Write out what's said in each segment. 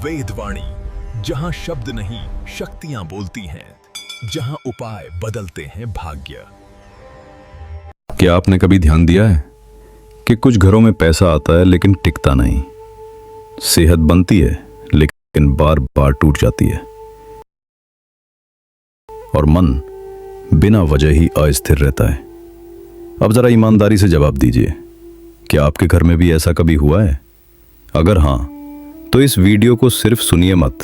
वेदवाणी, जहां शब्द नहीं शक्तियां बोलती हैं, जहां उपाय बदलते हैं भाग्य। क्या आपने कभी ध्यान दिया है कि कुछ घरों में पैसा आता है लेकिन टिकता नहीं, सेहत बनती है लेकिन बार बार टूट जाती है, और मन बिना वजह ही अस्थिर रहता है। अब जरा ईमानदारी से जवाब दीजिए, क्या आपके घर में भी ऐसा कभी हुआ है? अगर हां, तो इस वीडियो को सिर्फ सुनिए मत,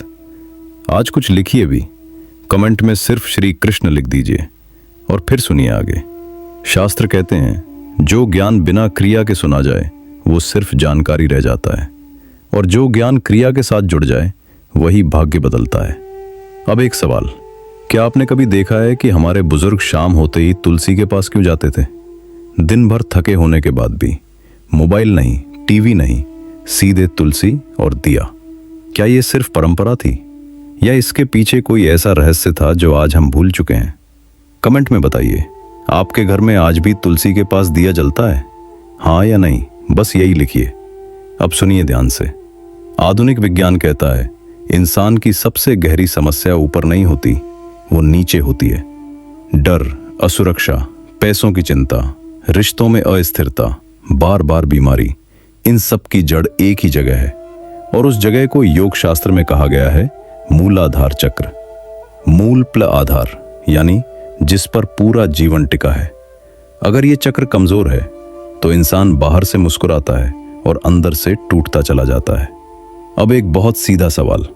आज कुछ लिखिए भी। कमेंट में सिर्फ श्री कृष्ण लिख दीजिए और फिर सुनिए आगे। शास्त्र कहते हैं, जो ज्ञान बिना क्रिया के सुना जाए वो सिर्फ जानकारी रह जाता है, और जो ज्ञान क्रिया के साथ जुड़ जाए वही भाग्य बदलता है। अब एक सवाल, क्या आपने कभी देखा है कि हमारे बुजुर्ग शाम होते ही तुलसी के पास क्यों जाते थे? दिन भर थके होने के बाद भी मोबाइल नहीं, टीवी नहीं, सीधे तुलसी और दिया। क्या ये सिर्फ परंपरा थी या इसके पीछे कोई ऐसा रहस्य था जो आज हम भूल चुके हैं? कमेंट में बताइए, आपके घर में आज भी तुलसी के पास दिया जलता है? हाँ या नहीं, बस यही लिखिए। अब सुनिए ध्यान से। आधुनिक विज्ञान कहता है, इंसान की सबसे गहरी समस्या ऊपर नहीं होती, वो नीचे होती है। डर, असुरक्षा, पैसों की चिंता, रिश्तों में अस्थिरता, बार बार बीमारी, इन सब की जड़ एक ही जगह है, और उस जगह को योग शास्त्र में कहा गया है मूलाधार चक्र। मूल प्ल आधार, यानी जिस पर पूरा जीवन टिका है। अगर ये चक्र कमजोर है तो इंसान बाहर से मुस्कुराता है और अंदर से टूटता चला जाता है। अब एक बहुत सीधा सवाल,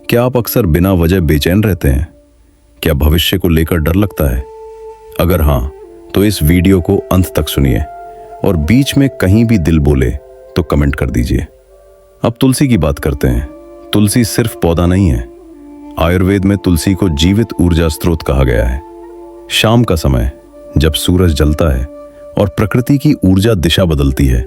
क्या आप अक्सर बिना वजह बेचैन रहते हैं? क्या भविष्य को लेकर डर लगता है? अगर हां, तो इस वीडियो को अंत तक सुनिए, और बीच में कहीं भी दिल बोले तो कमेंट कर दीजिए। अब तुलसी की बात करते हैं। तुलसी सिर्फ पौधा नहीं है। आयुर्वेद में तुलसी को जीवित ऊर्जा स्रोत कहा गया है। शाम का समय जब सूरज जलता है और प्रकृति की ऊर्जा दिशा बदलती है,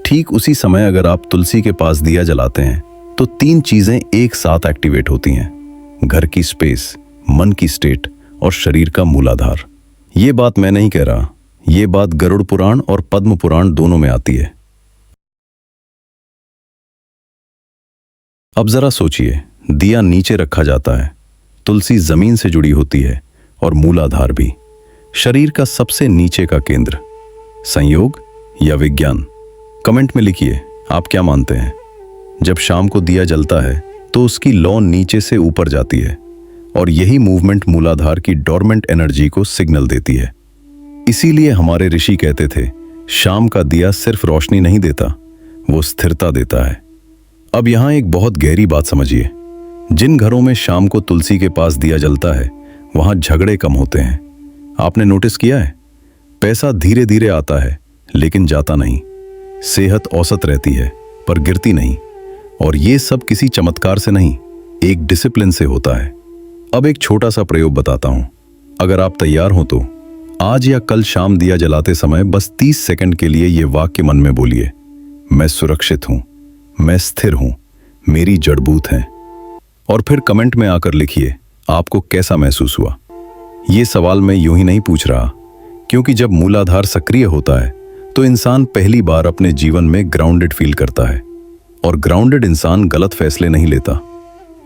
ठीक उसी समय अगर आप तुलसी के पास दिया जलाते हैं तो 3 चीजें एक साथ एक्टिवेट होती हैं: घर की स्पेस, मन की स्टेट और शरीर का मूलाधार। ये बात मैं नहीं कह रहा, ये बात गरुड़ पुराण और पद्म पुराण दोनों में आती है। अब जरा सोचिए, दिया नीचे रखा जाता है, तुलसी जमीन से जुड़ी होती है, और मूलाधार भी शरीर का सबसे नीचे का केंद्र। संयोग या विज्ञान? कमेंट में लिखिए, आप क्या मानते हैं? जब शाम को दिया जलता है तो उसकी लौ नीचे से ऊपर जाती है, और यही मूवमेंट मूलाधार की डोरमेंट एनर्जी को सिग्नल देती है। इसीलिए हमारे ऋषि कहते थे, शाम का दिया सिर्फ रोशनी नहीं देता, वो स्थिरता देता है। अब यहां एक बहुत गहरी बात समझिए। जिन घरों में शाम को तुलसी के पास दिया जलता है वहां झगड़े कम होते हैं। आपने नोटिस किया है? पैसा धीरे धीरे आता है लेकिन जाता नहीं। सेहत औसत रहती है पर गिरती नहीं, और ये सब किसी चमत्कार से नहीं, एक डिसिप्लिन से होता है। अब एक छोटा सा प्रयोग बताता हूं। अगर आप तैयार हो तो आज या कल शाम दिया जलाते समय बस 30 सेकंड के लिए ये वाक्य मन में बोलिए, मैं सुरक्षित हूं, मैं स्थिर हूं, मेरी जड़बूत है। और फिर कमेंट में आकर लिखिए आपको कैसा महसूस हुआ। ये सवाल मैं यूं ही नहीं पूछ रहा, क्योंकि जब मूलाधार सक्रिय होता है तो इंसान पहली बार अपने जीवन में ग्राउंडेड फील करता है, और ग्राउंडेड इंसान गलत फैसले नहीं लेता।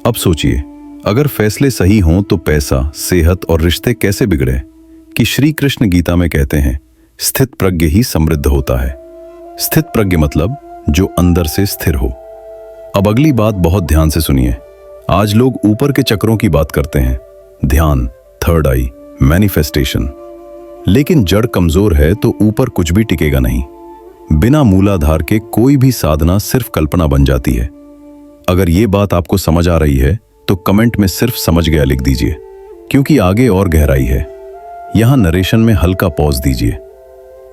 अब सोचिए, अगर फैसले सही हों तो पैसा, सेहत और रिश्ते कैसे बिगड़े? कि श्री कृष्ण गीता में कहते हैं, स्थित प्रज्ञ ही समृद्ध होता है। स्थित प्रज्ञ मतलब जो अंदर से स्थिर हो। अब अगली बात बहुत ध्यान से सुनिए। आज लोग ऊपर के चक्रों की बात करते हैं, ध्यान, थर्ड आई, मैनिफेस्टेशन, लेकिन जड़ कमजोर है तो ऊपर कुछ भी टिकेगा नहीं। बिना मूलाधार के कोई भी साधना सिर्फ कल्पना बन जाती है। अगर ये बात आपको समझ आ रही है तो कमेंट में सिर्फ समझ गया लिख दीजिए, क्योंकि आगे और गहराई है। यहां नरेशन में हल्का पॉज दीजिए।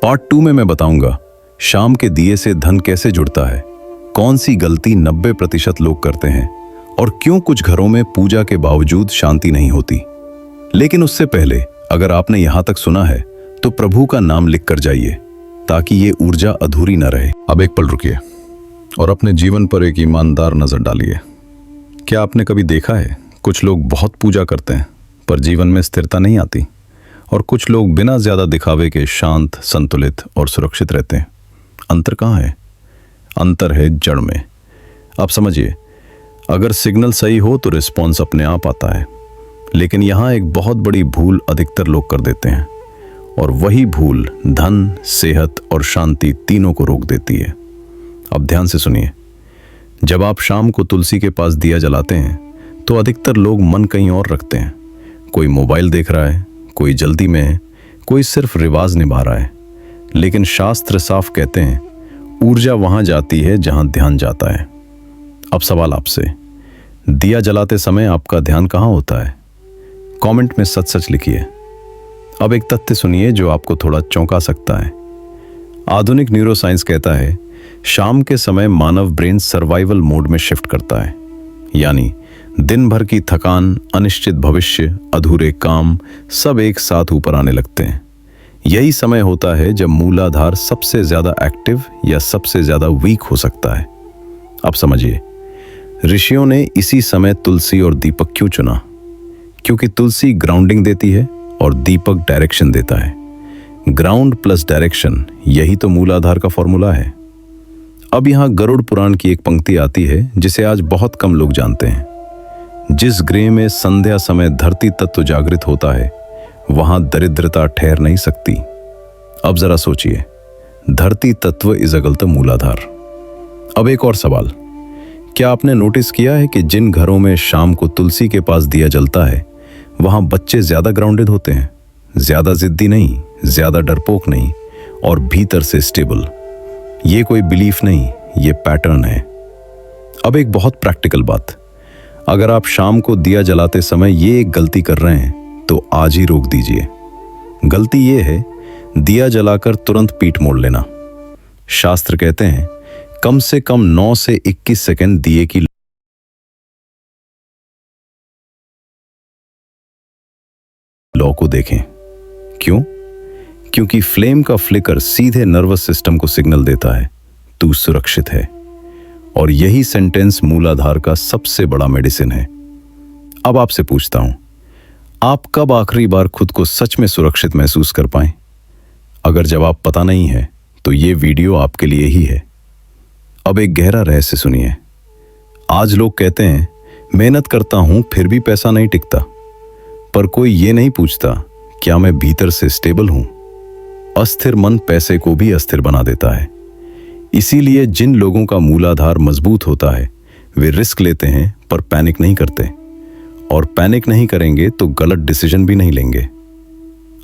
पार्ट 2 में मैं बताऊंगा शाम के दिए से धन कैसे जुड़ता है, कौन सी गलती 90% लोग करते हैं, और क्यों कुछ घरों में पूजा के बावजूद शांति नहीं होती। लेकिन उससे पहले अगर आपने यहां तक सुना है तो प्रभु का नाम लिख कर जाइए, ताकि ये ऊर्जा अधूरी न रहे। अब एक पल रुकिए और अपने जीवन पर एक ईमानदार नजर डालिए। क्या आपने कभी देखा है, कुछ लोग बहुत पूजा करते हैं पर जीवन में स्थिरता नहीं आती, और कुछ लोग बिना ज्यादा दिखावे के शांत, संतुलित और सुरक्षित रहते हैं। अंतर कहाँ है? अंतर है जड़ में। आप समझिए, अगर सिग्नल सही हो तो रिस्पॉन्स अपने आप आता है, लेकिन यहाँ एक बहुत बड़ी भूल अधिकतर लोग कर देते हैं, और वही भूल धन, सेहत और शांति तीनों को रोक देती है। अब ध्यान से सुनिए। जब आप शाम को तुलसी के पास दिया जलाते हैं तो अधिकतर लोग मन कहीं और रखते हैं। कोई मोबाइल देख रहा है, कोई जल्दी में है, कोई सिर्फ रिवाज निभा रहा है। लेकिन शास्त्र साफ कहते हैं, ऊर्जा वहां जाती है जहां ध्यान जाता है। अब सवाल आपसे, दिया जलाते समय आपका ध्यान कहां होता है? कमेंट में सच सच लिखिए। अब एक तथ्य सुनिए जो आपको थोड़ा चौंका सकता है। आधुनिक न्यूरोसाइंस कहता है शाम के समय मानव ब्रेन सर्वाइवल मोड में शिफ्ट करता है, यानी दिन भर की थकान, अनिश्चित भविष्य, अधूरे काम सब एक साथ ऊपर आने लगते हैं। यही समय होता है जब मूलाधार सबसे ज्यादा एक्टिव या सबसे ज्यादा वीक हो सकता है। अब समझिए, ऋषियों ने इसी समय तुलसी और दीपक क्यों चुना? क्योंकि तुलसी ग्राउंडिंग देती है और दीपक डायरेक्शन देता है। ग्राउंड प्लस डायरेक्शन, यही तो मूलाधार का फॉर्मूला है। अब यहां गरुड़ पुराण की एक पंक्ति आती है जिसे आज बहुत कम लोग जानते हैं। जिस गृह में संध्या समय धरती तत्व जागृत होता है, वहां दरिद्रता ठहर नहीं सकती। अब जरा सोचिए, धरती तत्व इज अगल द मूलाधार। अब एक और सवाल, क्या आपने नोटिस किया है कि जिन घरों में शाम को तुलसी के पास दिया जलता है, वहां बच्चे ज्यादा ग्राउंडेड होते हैं? ज्यादा जिद्दी नहीं, ज्यादा डरपोक नहीं, और भीतर से स्टेबल। ये कोई बिलीफ नहीं, ये पैटर्न है। अब एक बहुत प्रैक्टिकल बात, अगर आप शाम को दिया जलाते समय ये एक गलती कर रहे हैं तो आज ही रोक दीजिए। गलती ये है, दिया जलाकर तुरंत पीठ मोड़ लेना। शास्त्र कहते हैं कम से कम 9 से 21 सेकंड दिए की लॉ को देखें। क्यों? क्योंकि फ्लेम का फ्लिकर सीधे नर्वस सिस्टम को सिग्नल देता है, तू सुरक्षित है। और यही सेंटेंस मूलाधार का सबसे बड़ा मेडिसिन है। अब आपसे पूछता हूं, आप कब आखिरी बार खुद को सच में सुरक्षित महसूस कर पाए? अगर जवाब पता नहीं है तो ये वीडियो आपके लिए ही है। अब एक गहरा रहस्य सुनिए। आज लोग कहते हैं मेहनत करता हूं फिर भी पैसा नहीं टिकता, पर कोई ये नहीं पूछता क्या मैं भीतर से स्टेबल हूं? अस्थिर मन पैसे को भी अस्थिर बना देता है। इसीलिए जिन लोगों का मूलाधार मजबूत होता है वे रिस्क लेते हैं पर पैनिक नहीं करते, और पैनिक नहीं करेंगे तो गलत डिसीजन भी नहीं लेंगे।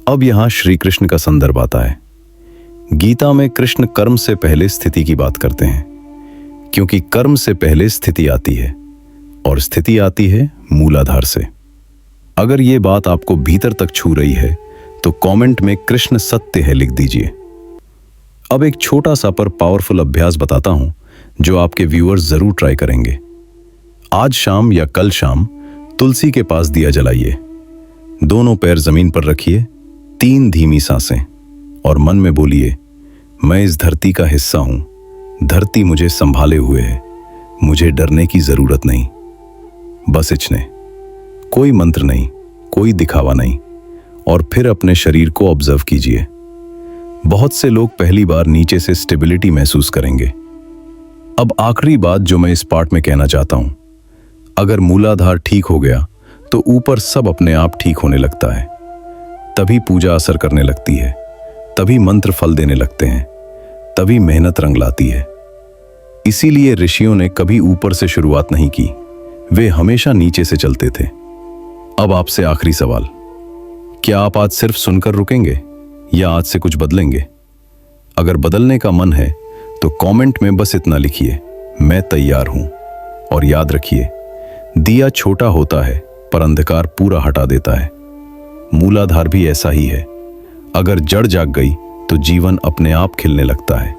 अब यहां श्री कृष्ण का संदर्भ आता है। गीता में कृष्ण कर्म से पहले स्थिति की बात करते हैं, क्योंकि कर्म से पहले स्थिति आती है और स्थिति आती है मूलाधार से। अगर ये बात आपको भीतर तक छू रही है तो कमेंट में कृष्ण सत्य है लिख दीजिए। अब एक छोटा सा पर पावरफुल अभ्यास बताता हूं जो आपके व्यूअर्स जरूर ट्राई करेंगे। आज शाम या कल शाम तुलसी के पास दिया जलाइए। दोनों पैर जमीन पर रखिए, 3 धीमी सांसें, और मन में बोलिए, मैं इस धरती का हिस्सा हूं, धरती मुझे संभाले हुए है, मुझे डरने की जरूरत नहीं। बस इतने, कोई मंत्र नहीं, कोई दिखावा नहीं। और फिर अपने शरीर को ऑब्जर्व कीजिए। बहुत से लोग पहली बार नीचे से स्टेबिलिटी महसूस करेंगे। अब आखिरी बात जो मैं इस पार्ट में कहना चाहता हूं, अगर मूलाधार ठीक हो गया तो ऊपर सब अपने आप ठीक होने लगता है। तभी पूजा असर करने लगती है, तभी मंत्र फल देने लगते हैं, तभी मेहनत रंग लाती है। इसीलिए ऋषियों ने कभी ऊपर से शुरुआत नहीं की, वे हमेशा नीचे से चलते थे। अब आपसे आखिरी सवाल, क्या आप आज सिर्फ सुनकर रुकेंगे या आज से कुछ बदलेंगे? अगर बदलने का मन है तो कमेंट में बस इतना लिखिए, मैं तैयार हूं। और याद रखिए, दिया छोटा होता है पर अंधकार पूरा हटा देता है। मूलाधार भी ऐसा ही है, अगर जड़ जाग गई तो जीवन अपने आप खिलने लगता है।